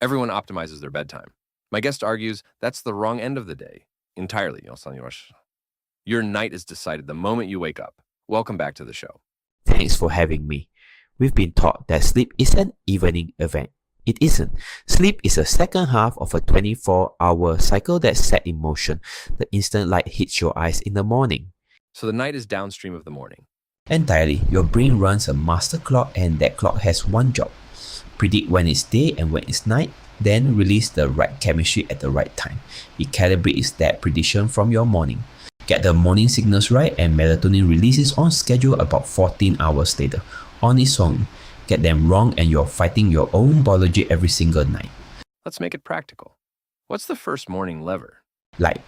Everyone optimizes their bedtime. My guest argues that's the wrong end of the day. Entirely. Your night is decided the moment you wake up. Welcome back to the show. Thanks for having me. We've been taught that sleep is an evening event. It isn't. Sleep is a second half of a 24-hour cycle that's set in motion the instant light hits your eyes in the morning. So the night is downstream of the morning. Entirely, your brain runs a master clock, and that clock has one job: predict when it's day and when it's night, then release the right chemistry at the right time. It calibrates that prediction from your morning. Get the morning signals right and melatonin releases on schedule about 14 hours later, on its own. Get them wrong and you're fighting your own biology every single night. Let's make it practical. What's the first morning lever? Light.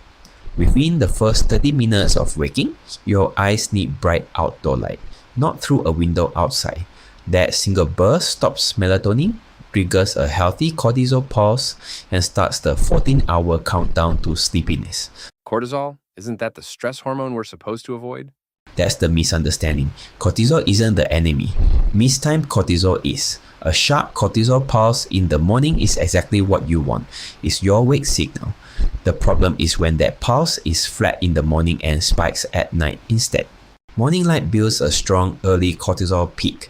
Within the first 30 minutes of waking, your eyes need bright outdoor light, not through a window outside. That single burst stops melatonin, triggers a healthy cortisol pulse, and starts the 14-hour countdown to sleepiness. Cortisol? Isn't that the stress hormone we're supposed to avoid? That's the misunderstanding. Cortisol isn't the enemy. Mistimed cortisol is. A sharp cortisol pulse in the morning is exactly what you want. It's your wake signal. The problem is when that pulse is flat in the morning and spikes at night instead. Morning light builds a strong early cortisol peak.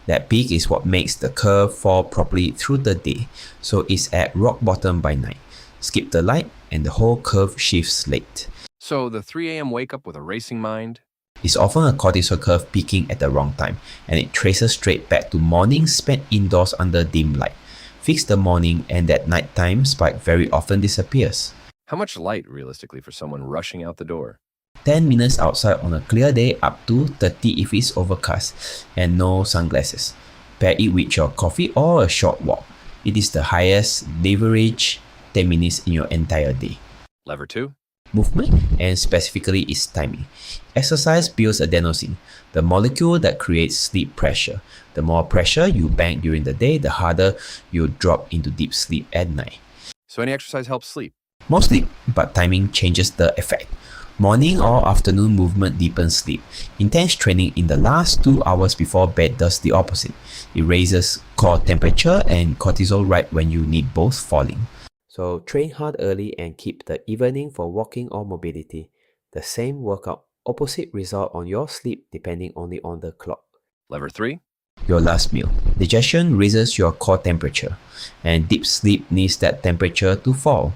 That peak is what makes the curve fall properly through the day, so it's at rock bottom by night. Skip the light and the whole curve shifts late. So the 3 a.m. wake up with a racing mind? It's often a cortisol curve peaking at the wrong time, and it traces straight back to mornings spent indoors under dim light. Fix the morning and that nighttime spike very often disappears. How much light, realistically, for someone rushing out the door? 10 minutes outside on a clear day, up to 30 if it's overcast, and no sunglasses. Pair it with your coffee or a short walk. It is the highest leverage 10 minutes in your entire day. Lever 2? Movement, and specifically its timing. Exercise builds adenosine, the molecule that creates sleep pressure. The more pressure you bank during the day, the harder you drop into deep sleep at night. So any exercise helps sleep? Mostly, but timing changes the effect. Morning or afternoon movement deepens sleep. Intense training in the last 2 hours before bed does the opposite. It raises core temperature and cortisol right when you need both falling. So train hard early and keep the evening for walking or mobility. The same workout, opposite result on your sleep depending only on the clock. Lever 3? Your last meal. Digestion raises your core temperature, and deep sleep needs that temperature to fall.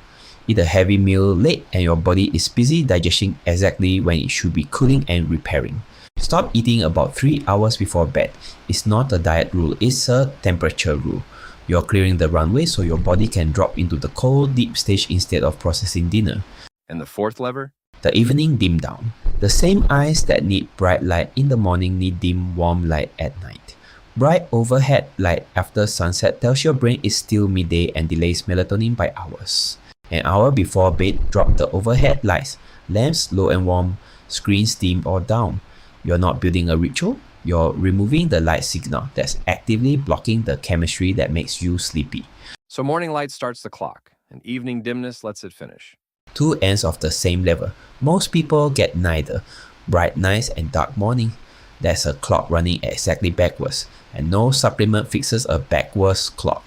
Eat a heavy meal late and your body is busy digesting exactly when it should be cooling and repairing. Stop eating about 3 hours before bed. It's not a diet rule, it's a temperature rule. You're clearing the runway so your body can drop into the cold, deep stage instead of processing dinner. And the fourth lever? The evening dim down. The same eyes that need bright light in the morning need dim, warm light at night. Bright overhead light after sunset tells your brain it's still midday and delays melatonin by hours. An hour before bed, drop the overhead lights. Lamps low and warm, screens dim or down. You're not building a ritual. You're removing the light signal that's actively blocking the chemistry that makes you sleepy. So morning light starts the clock, and evening dimness lets it finish. Two ends of the same lever. Most people get neither. Bright nights and dark morning. That's a clock running exactly backwards, and no supplement fixes a backwards clock.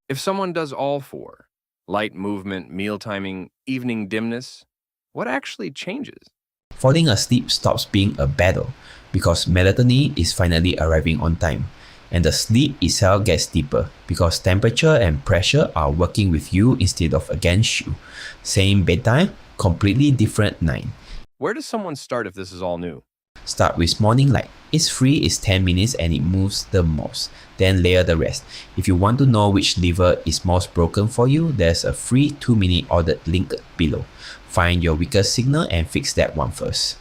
If someone does all four, light movement, meal timing, evening dimness, what actually changes? Falling asleep stops being a battle because melatonin is finally arriving on time, and the sleep itself gets deeper because temperature and pressure are working with you instead of against you. Same bedtime, completely different night. Where does someone start if this is all new? Start with morning light. It's free, it's 10 minutes and it moves the most. Then layer the rest. If you want to know which lever is most broken for you, there's a free 2-minute audit link below. Find your weakest signal and fix that one first.